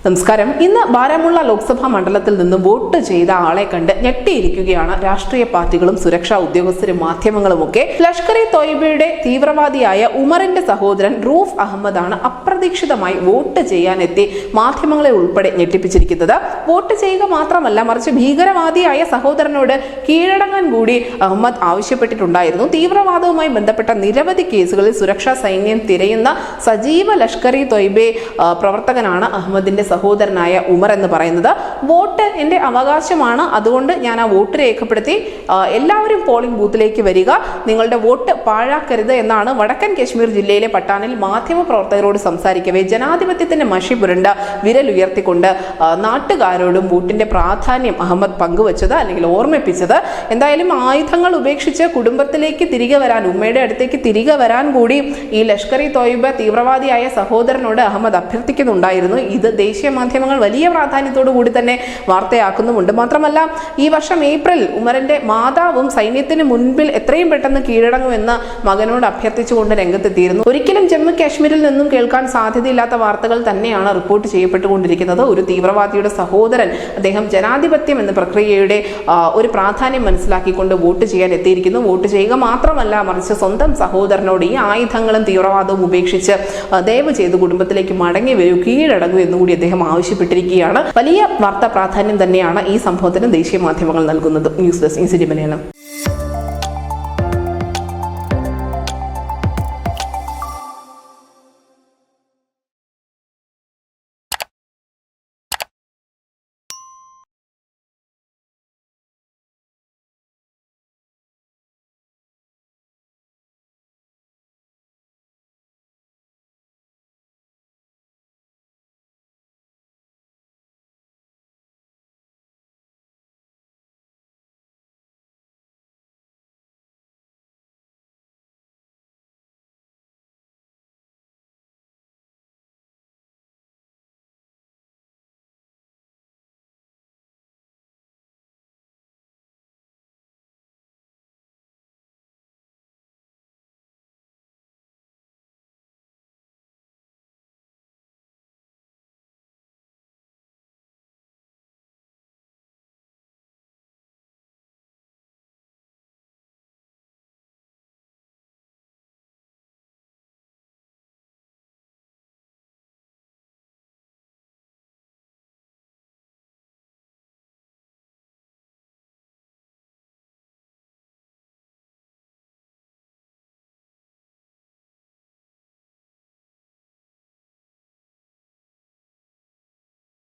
നമസ്കാരം. ഇന്ന് ബാരാമുള്ള ലോക്സഭാ മണ്ഡലത്തിൽ നിന്ന് വോട്ട് ചെയ്ത ആളെ കണ്ട് ഞെട്ടിയിരിക്കുകയാണ് രാഷ്ട്രീയ പാർട്ടികളും സുരക്ഷാ ഉദ്യോഗസ്ഥരും മാധ്യമങ്ങളുമൊക്കെ. ലഷ്കർ ഇ തോയ്ബയുടെ തീവ്രവാദിയായ ഉമറിന്റെ സഹോദരൻ റൂഫ് അഹമ്മദാണ് അപ്രതീക്ഷിതമായി വോട്ട് ചെയ്യാനെത്തി മാധ്യമങ്ങളെ ഉൾപ്പെടെ ഞെട്ടിപ്പിച്ചിരിക്കുന്നത്. വോട്ട് ചെയ്യുക മാത്രമല്ല, മറിച്ച് ഭീകരവാദിയായ സഹോദരനോട് കീഴടങ്ങാൻ കൂടി അഹമ്മദ് ആവശ്യപ്പെട്ടിട്ടുണ്ടായിരുന്നു. തീവ്രവാദവുമായി ബന്ധപ്പെട്ട നിരവധി കേസുകളിൽ സുരക്ഷാ സൈന്യം തിരയുന്ന സജീവ ലഷ്കർ ഇ തോയ്ബെ പ്രവർത്തകനാണ് അഹമ്മദിന്റെ സഹോദരനായ ഉമർ എന്ന് പറയുന്നത്. വോട്ട് എന്റെ അവകാശമാണ്, അതുകൊണ്ട് ഞാൻ ആ വോട്ട് രേഖപ്പെടുത്തി. എല്ലാവരും പോളിംഗ് ബൂത്തിലേക്ക് വരിക, നിങ്ങളുടെ വോട്ട് പാഴാക്കരുത് എന്നാണ് വടക്കൻ കശ്മീർ ജില്ലയിലെ പട്ടാനിൽ മാധ്യമപ്രവർത്തകരോട് സംസാരിക്കവേ ജനാധിപത്യത്തിന്റെ മഷി പുരണ്ട വിരലുയർത്തിക്കൊണ്ട് നാട്ടുകാരോടും വോട്ടിന്റെ പ്രാധാന്യം അഹമ്മദ് പങ്കുവച്ചത് അല്ലെങ്കിൽ ഓർമ്മിപ്പിച്ചത്. എന്തായാലും ആയുധങ്ങൾ ഉപേക്ഷിച്ച് കുടുംബത്തിലേക്ക് തിരികെ വരാൻ, ഉമ്മയുടെ അടുത്തേക്ക് തിരികെ വരാൻ കൂടി ഈ ലഷ്കർ ഇ തോയ്ബ തീവ്രവാദിയായ സഹോദരനോട് അഹമ്മദ് അഭ്യർത്ഥിക്കുന്നുണ്ടായിരുന്നു. ഇത് ദേശീയ മാധ്യമങ്ങൾ വലിയ പ്രാധാന്യത്തോടു കൂടി തന്നെ വാർത്തയാക്കുന്നുമുണ്ട്. മാത്രമല്ല, ഈ വർഷം ഏപ്രിൽ ഉമറിന്റെ മാതാവും സൈന്യത്തിന് മുൻപിൽ എത്രയും പെട്ടെന്ന് കീഴടങ്ങുമെന്ന് മകനോട് അഭ്യർത്ഥിച്ചുകൊണ്ട് രംഗത്തെത്തിയിരുന്നു. ഒരിക്കലും ജമ്മു കാശ്മീരിൽ നിന്നും കേൾക്കാൻ സാധ്യതയില്ലാത്ത വാർത്തകൾ തന്നെയാണ് റിപ്പോർട്ട് ചെയ്യപ്പെട്ടുകൊണ്ടിരിക്കുന്നത്. ഒരു തീവ്രവാദിയുടെ സഹോദരൻ, അദ്ദേഹം ജനാധിപത്യം എന്ന പ്രക്രിയയുടെ ഒരു പ്രാധാന്യം മനസ്സിലാക്കിക്കൊണ്ട് വോട്ട് ചെയ്യാൻ എത്തിയിരിക്കുന്നു. വോട്ട് ചെയ്യുക മാത്രമല്ല, മറിച്ച് സ്വന്തം സഹോദരനോട് ഈ ആയുധങ്ങളും തീവ്രവാദവും ഉപേക്ഷിച്ച് ദയവ് ചെയ്ത് കുടുംബത്തിലേക്ക് മടങ്ങി വരൂ, കീഴടങ്ങൂ എന്നുകൂടി അദ്ദേഹം ആവശ്യപ്പെട്ടിരിക്കുകയാണ്. വലിയ വാർത്താ പ്രാധാന്യം തന്നെയാണ് ഈ സംഭവത്തിന് ദേശീയ മാധ്യമങ്ങൾ നൽകുന്നത്. ന്യൂസ് ഡെസ്ക് ഇൻസിഡി മലയാളം.